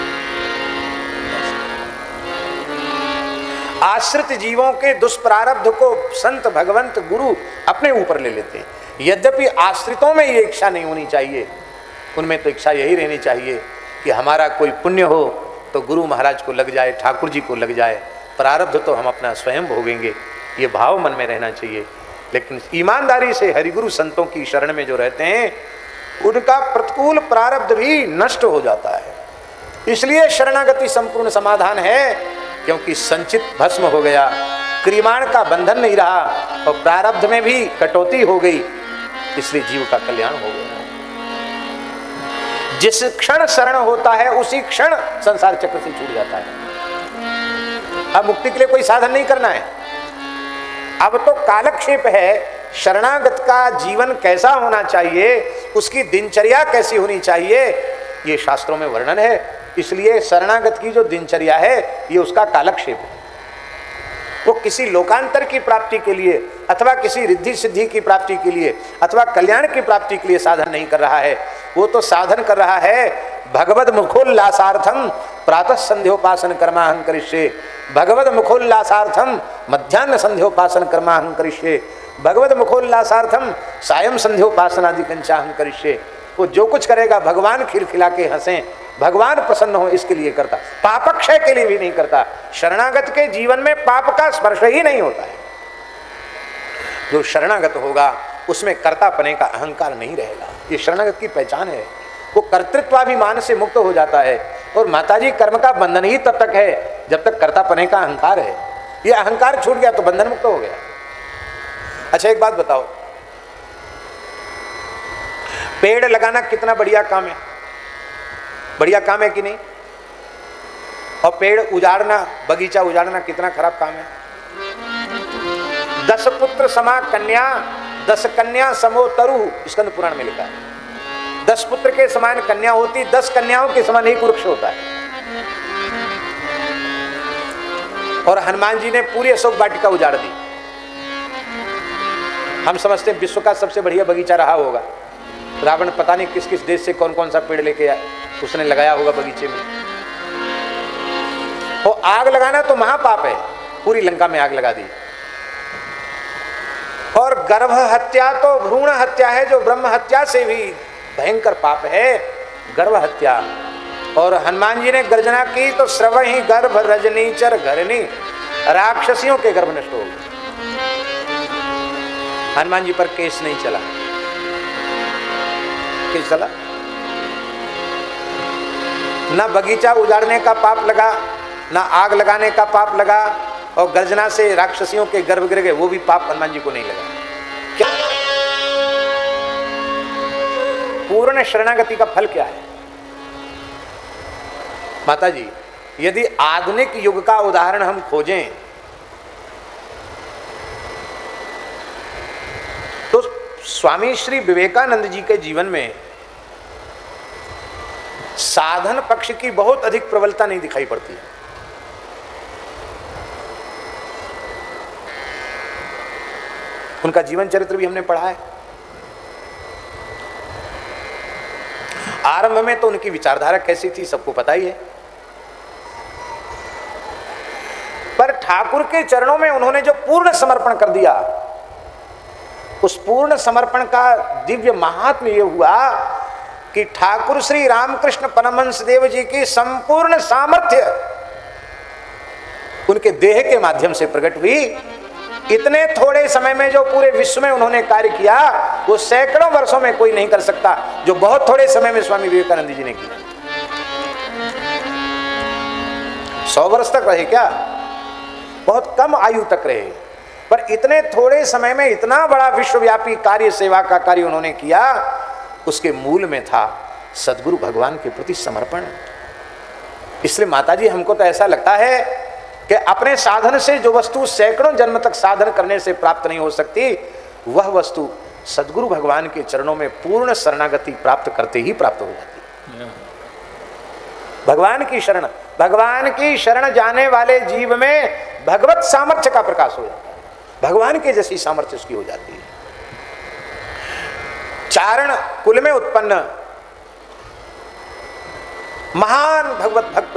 आश्रित जीवों के दुष्प्रारब्ध को संत भगवंत गुरु अपने ऊपर ले लेते हैं। यद्यपि आश्रितों में ये इच्छा नहीं होनी चाहिए, उनमें तो इच्छा यही रहनी चाहिए कि हमारा कोई पुण्य हो तो गुरु महाराज को लग जाए, ठाकुर जी को लग जाए, प्रारब्ध तो हम अपना स्वयं भोगेंगे, ये भाव मन में रहना चाहिए। लेकिन ईमानदारी से हरिगुरु संतों की शरण में जो रहते हैं उनका प्रतिकूल प्रारब्ध भी नष्ट हो जाता है। इसलिए शरणागति संपूर्ण समाधान है, क्योंकि संचित भस्म हो गया, क्रिमाण का बंधन नहीं रहा और प्रारब्ध में भी कटौती हो गई, इसलिए जीव का कल्याण हो गया। जिस क्षण शरण होता है उसी क्षण संसार चक्र से छूट जाता है। अब मुक्ति के लिए कोई साधन नहीं करना है, अब तो कालक्षेप है। शरणागत का जीवन कैसा होना चाहिए, उसकी दिनचर्या कैसी होनी चाहिए, ये शास्त्रों में वर्णन है। इसलिए शरणागत की जो दिनचर्या है ये उसका कालक्षेप है। वो किसी लोकांतर की प्राप्ति के लिए अथवा किसी रिद्धि सिद्धि की प्राप्ति के लिए अथवा कल्याण की प्राप्ति के लिए साधन नहीं कर रहा है, वो तो साधन कर रहा है भगवद मुखोल्लासार्थम प्रातः संध्योपासन कर्माहं करिष्ये, भगवद मुखोल्लासार्थम मध्याह्न संध्योपासन कर्माहं करिष्ये, भगवद मुखोल्लासार्थम सायं संध्योपासनादि कंचाहं करिष्ये। वो जो कुछ करेगा भगवान खिलखिला के हंसें, भगवान प्रसन्न हो इसके लिए करता, पापक्षय के लिए भी नहीं करता। शरणागत के जीवन में पाप का स्पर्श ही नहीं होता है। जो शरणागत होगा उसमें कर्तापने का अहंकार नहीं रहेगा, ये शरणागत की पहचान है। वो कर्तृत्वाभिमान से मुक्त हो जाता है। और माताजी कर्म का बंधन ही तब तक है जब तक कर्तापने का अहंकार है। ये अहंकार छूट गया तो बंधन मुक्त हो गया। अच्छा एक बात बताओ, पेड़ लगाना कितना बढ़िया काम है, बढ़िया काम है कि नहीं? और पेड़ उजाड़ना, बगीचा उजाड़ना कितना खराब काम है? 10 पुत्र समा कन्या 10 कन्या समो तरु, स्कंद पुराण में लिखा है। 10 पुत्र के समान कन्या होती, 10 कन्याओं के समान ही वृक्ष होता है। और हनुमान जी ने पूरी अशोक वाटिका उजाड़ दी। हम समझते हैं विश्व का सबसे बढ़िया बगीचा रहा होगा। रावण पता नहीं किस किस देश से कौन कौन सा पेड़ लेके उसने लगाया होगा बगीचे में। वो आग लगाना तो महापाप है, पूरी लंका में आग लगा दी। और गर्भ हत्या तो भ्रूण हत्या है, जो ब्रह्म हत्या से भी भयंकर पाप है, गर्भ हत्या। और हनुमान जी ने गर्जना की तो श्रवहि गर्भ रजनीचर घरनी, राक्षसियों के गर्भ नष्ट हो गए। हनुमान जी पर केस नहीं चला, केस चला ना, बगीचा उजाड़ने का पाप लगा, ना आग लगाने का पाप लगा, और गर्जना से राक्षसियों के गर्भ गिर गए, वो भी पाप हनुमान जी को नहीं लगा। क्या पूर्ण शरणागति का फल क्या है? माता जी, यदि आधुनिक युग का उदाहरण हम खोजें तो स्वामी श्री विवेकानंद जी के जीवन में साधन पक्ष की बहुत अधिक प्रबलता नहीं दिखाई पड़ती है। उनका जीवन चरित्र भी हमने पढ़ा है। आरंभ में तो उनकी विचारधारा कैसी थी सबको पता ही है, पर ठाकुर के चरणों में उन्होंने जो पूर्ण समर्पण कर दिया, उस पूर्ण समर्पण का दिव्य महात्म्य ये हुआ कि ठाकुर श्री रामकृष्ण परमहंस देव जी की संपूर्ण सामर्थ्य उनके देह के माध्यम से प्रकट हुई। इतने थोड़े समय में जो पूरे विश्व में उन्होंने कार्य किया, वो सैकड़ों वर्षों में कोई नहीं कर सकता, जो बहुत थोड़े समय में स्वामी विवेकानंद जी ने किया। 100 वर्ष तक रहे क्या? बहुत कम आयु तक रहे, पर इतने थोड़े समय में इतना बड़ा विश्वव्यापी कार्य, सेवा का कार्य उन्होंने किया। उसके मूल में था सद्गुरु भगवान के प्रति समर्पण। इसलिए माताजी, हमको तो ऐसा लगता है कि अपने साधन से जो वस्तु सैकड़ों जन्म तक साधन करने से प्राप्त नहीं हो सकती, वह वस्तु सद्गुरु भगवान के चरणों में पूर्ण शरणागति प्राप्त करते ही प्राप्त हो जाती है। भगवान की शरण जाने वाले जीव में भगवत सामर्थ्य का प्रकाश हो जाता है, भगवान के जैसी सामर्थ्य उसकी हो जाती है। चारण कुल में उत्पन्न महान भगवत भक्त,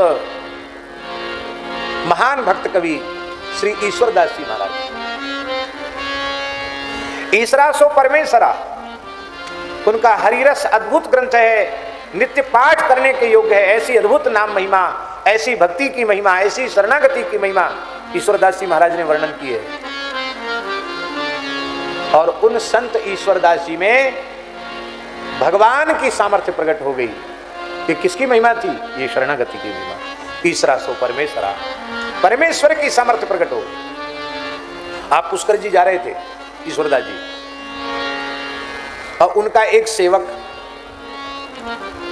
महान भक्त कवि श्री ईश्वरदास जी महाराज। ईसरा सो परमेश्वरा, उनका हरिरस अद्भुत ग्रंथ है, नित्य पाठ करने के योग्य है। ऐसी अद्भुत नाम महिमा, ऐसी भक्ति की महिमा, ऐसी शरणागति की महिमा ईश्वरदास जी महाराज ने वर्णन की है। और उन संत ईश्वरदास जी में भगवान की सामर्थ्य प्रकट हो गई। ये किसकी महिमा थी? ये शरणागति की महिमा। ईसरा सो परमेश्वरा, परमेश्वर की सामर्थ्य प्रकट हो गई। आप पुष्कर जी जा रहे थे, ईश्वरदास जी, और उनका एक सेवक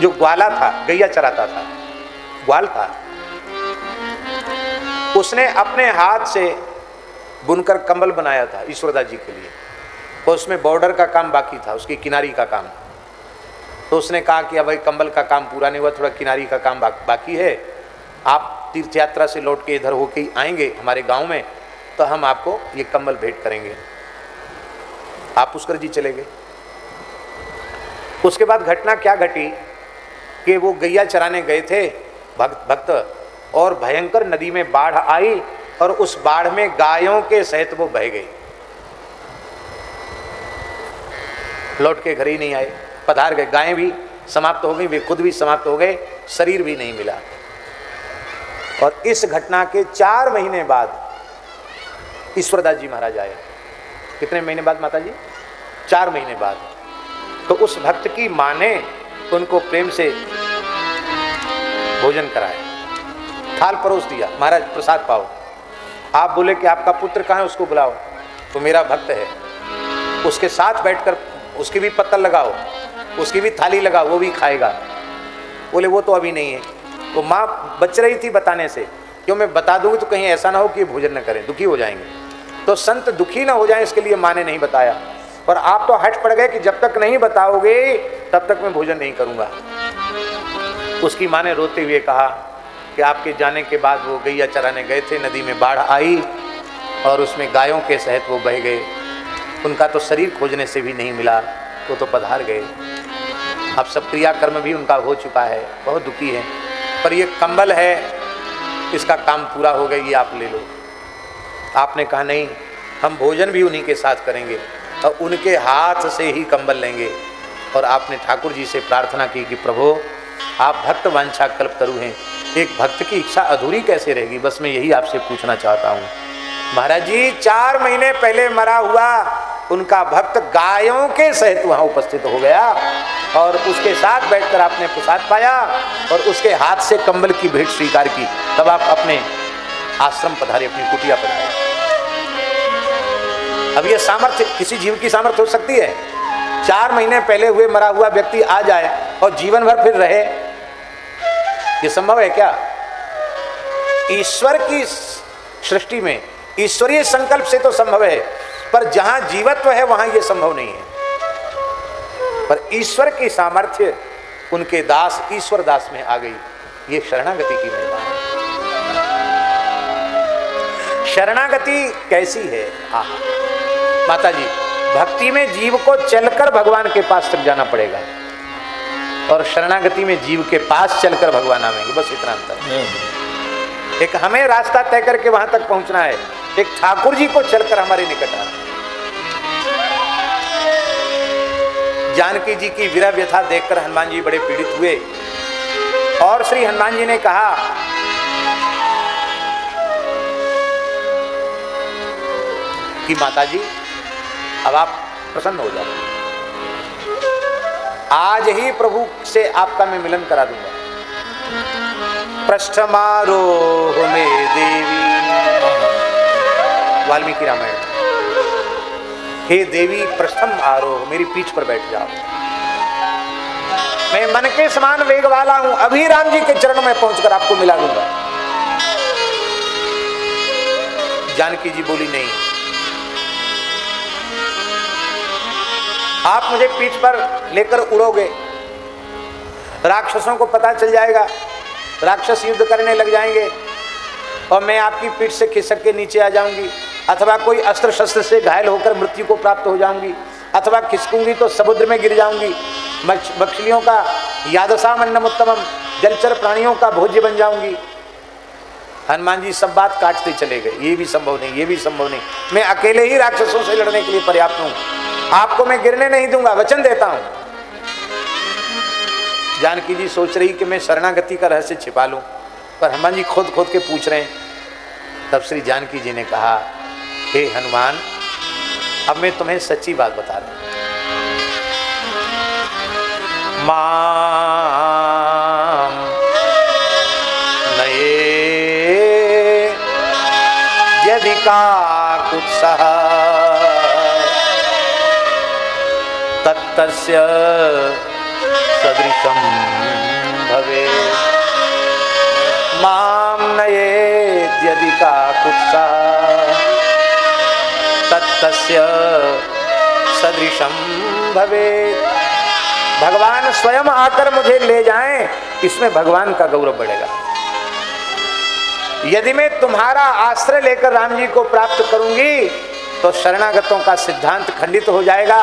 जो ग्वाला था, गैया चराता था, ग्वाल था, उसने अपने हाथ से बुनकर कंबल बनाया था ईश्वरदास जी के लिए। और उसमें बॉर्डर का काम बाकी था, उसकी किनारी का काम। तो उसने कहा कि अब भाई कंबल का काम पूरा नहीं हुआ, थोड़ा किनारी का काम बाकी है, आप तीर्थ यात्रा से लौट के इधर होके ही आएंगे हमारे गांव में, तो हम आपको ये कंबल भेंट करेंगे। आप पुष्कर जी चले गए। उसके बाद घटना क्या घटी कि वो गैया चराने गए थे भक्त, और भयंकर नदी में बाढ़ आई, और उस बाढ़ में गायों के सहित वो बह गई, लौट के घर ही नहीं आए, पधार गए। गायें भी समाप्त हो गई, वे खुद भी समाप्त हो गए, शरीर भी नहीं मिला। और इस घटना के 4 महीने बाद ईश्वरदास जी महाराज आए। कितने महीने बाद माता जी? 4 महीने बाद। तो उस भक्त की माँ ने उनको प्रेम से भोजन कराया, थाल परोस दिया, महाराज प्रसाद पाओ। आप बोले कि आपका पुत्र कहाँ है, उसको बुलाओ। तो मेरा भक्त है, उसके साथ बैठकर उसकी भी पत्तल लगाओ, उसकी भी थाली लगाओ, वो भी खाएगा। बोले वो तो अभी नहीं है। तो माँ बच रही थी बताने से, क्यों मैं बता दूंगी तो कहीं ऐसा ना हो कि भोजन न करें, दुखी हो जाएंगे। तो संत दुखी ना हो जाए इसके लिए माँ ने नहीं बताया। और आप तो हट पड़ गए कि जब तक नहीं बताओगे तब तक मैं भोजन नहीं करूँगा। उसकी माँ ने रोते हुए कहा कि आपके जाने के बाद वो गैया चराने गए थे, नदी में बाढ़ आई और उसमें गायों के सहित वो बह गए। उनका तो शरीर खोजने से भी नहीं मिला, वो तो पधार गए। अब सब क्रियाकर्म भी उनका हो चुका है, बहुत दुखी है। पर ये कंबल है, इसका काम पूरा हो गया, ये आप ले लो। आपने कहा नहीं, हम भोजन भी उन्हीं के साथ करेंगे और उनके हाथ से ही कंबल लेंगे। और आपने ठाकुर जी से प्रार्थना की कि प्रभु आप भक्त वांछा कल्पतरु हैं, एक भक्त की इच्छा अधूरी कैसे रहेगी, बस मैं यही आपसे पूछना चाहता हूँ। महाराज जी 4 महीने पहले मरा हुआ उनका भक्त गायों के सहित वहाँ उपस्थित हो गया और उसके साथ बैठकर आपने प्रसाद पाया और उसके हाथ से कंबल की भेंट स्वीकार की। तब आप अपने आश्रम पधारे, अपनी कुटिया पधारे। अब ये सामर्थ्य किसी जीव की सामर्थ्य हो सकती है? 4 महीने पहले हुए मरा हुआ व्यक्ति आ जाए और जीवन भर फिर रहे, ये संभव है क्या? ईश्वर की सृष्टि में ईश्वरीय संकल्प से तो संभव है, पर जहां जीवत्व है वहां यह संभव नहीं है। पर ईश्वर की सामर्थ्य उनके दास ईश्वर दास में आ गई। ये शरणागति की महिमा है। शरणागति कैसी है? माता जी, भक्ति में जीव को चलकर भगवान के पास तक जाना पड़ेगा और शरणागति में जीव के पास चलकर भगवान आवेंगे, बस इतना अंतर। एक हमें रास्ता तय करके वहां तक पहुंचना है, एक ठाकुर जी को चलकर हमारे निकट आना। जानकी जी की विरह व्यथा देखकर हनुमान जी बड़े पीड़ित हुए और श्री हनुमान जी ने कहा कि माता जी अब आप प्रसन्न हो जाओ, आज ही प्रभु से आपका मैं मिलन करा दूंगा। पृष्ठमारोहण वाल्मीकि रामायण। हे देवी प्रस्थम आरोह, मेरी पीठ पर बैठ जाओ, मैं मन के समान वेग वाला हूं, अभी राम जी के चरणों में पहुंचकर आपको मिला दूंगा। जानकी जी बोली नहीं, आप मुझे पीठ पर लेकर उड़ोगे, राक्षसों को पता चल जाएगा, राक्षस युद्ध करने लग जाएंगे और मैं आपकी पीठ से खिसक के नीचे आ जाऊंगी, अथवा कोई अस्त्र शस्त्र से घायल होकर मृत्यु को प्राप्त हो जाऊंगी, अथवा खिसकूंगी तो समुद्र में गिर जाऊंगी, मछलियों का यादसामन्नम उत्तमम, जलचर प्राणियों का भोज्य बन जाऊंगी। हनुमान जी सब बात काटते चले गए, ये भी संभव नहीं, ये भी संभव नहीं, मैं अकेले ही राक्षसों से लड़ने के लिए पर्याप्त हूं, आपको मैं गिरने नहीं दूंगा, वचन देता हूं। जानकी जी सोच रही कि मैं शरणागति का रहस्य छिपा लूं, पर हनुमान जी खोद खोद के पूछ रहे हैं। तब श्री जानकी जी ने कहा, हे हनुमान, अब मैं तुम्हें सच्ची बात बता रहा हूं, माम नये यदि काकुत्सः तत्तस्य सदृशं भवेत्, माम नयेत् यदि काकुत्सः तत्तस्य सदृशं भवेत्। भगवान स्वयं आकर मुझे ले जाएं, इसमें भगवान का गौरव बढ़ेगा। यदि मैं तुम्हारा आश्रय लेकर राम जी को प्राप्त करूंगी तो शरणागतों का सिद्धांत खंडित हो जाएगा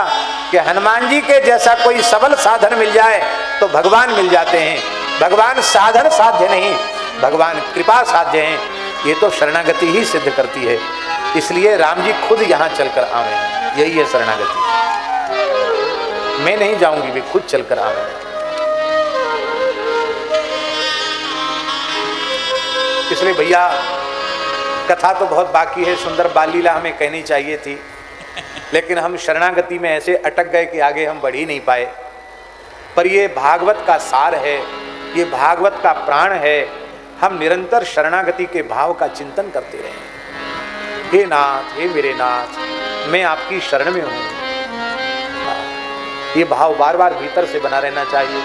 कि हनुमान जी के जैसा कोई सबल साधन मिल जाए तो भगवान मिल जाते हैं। भगवान साधन साध्य नहीं, भगवान कृपा साध्य हैं। ये तो शरणागति ही सिद्ध करती है, इसलिए राम जी खुद यहाँ चलकर आवे, यही है शरणागति। मैं नहीं जाऊंगी, वे खुद चलकर आवे। इसलिए भैया कथा तो बहुत बाकी है, सुंदर बाल लीला हमें कहनी चाहिए थी, लेकिन हम शरणागति में ऐसे अटक गए कि आगे हम बढ़ ही नहीं पाए। पर ये भागवत का सार है, ये भागवत का प्राण है। हम निरंतर शरणागति के भाव का चिंतन करते रहें। हे नाथ, हे मेरे नाथ, मैं आपकी शरण में हूं। ये भाव बार बार भीतर से बना रहना चाहिए।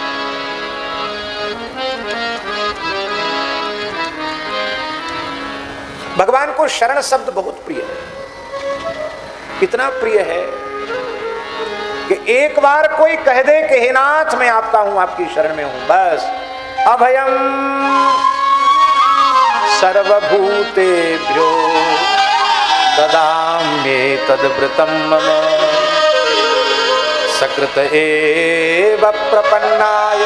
भगवान को शरण शब्द बहुत प्रिय है, इतना प्रिय है कि एक बार कोई कह दे कि हे नाथ, मैं आपका हूं, आपकी शरण में हूं, बस अभयम सर्वभूतेभ्यो ददाम्येतद्व्रतं मम सकृत एव प्रपन्नाय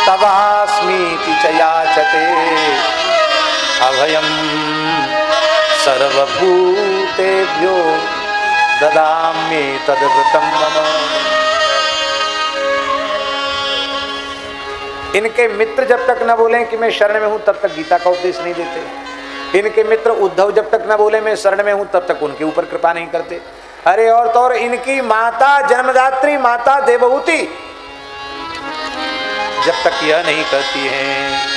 तवास्मीति च याचते अभयं सर्वभूतेभ्यो ददाम्येतद्व्रतं मम। इनके मित्र जब तक न बोलें कि मैं शरण में हूं तब तक गीता का उपदेश नहीं देते। इनके मित्र उद्धव जब तक न बोले मैं शरण में हूं तब तक उनके ऊपर कृपा नहीं करते। अरे और तो और इनकी माता जन्मदात्री माता देवहूति जब तक यह नहीं कहती हैं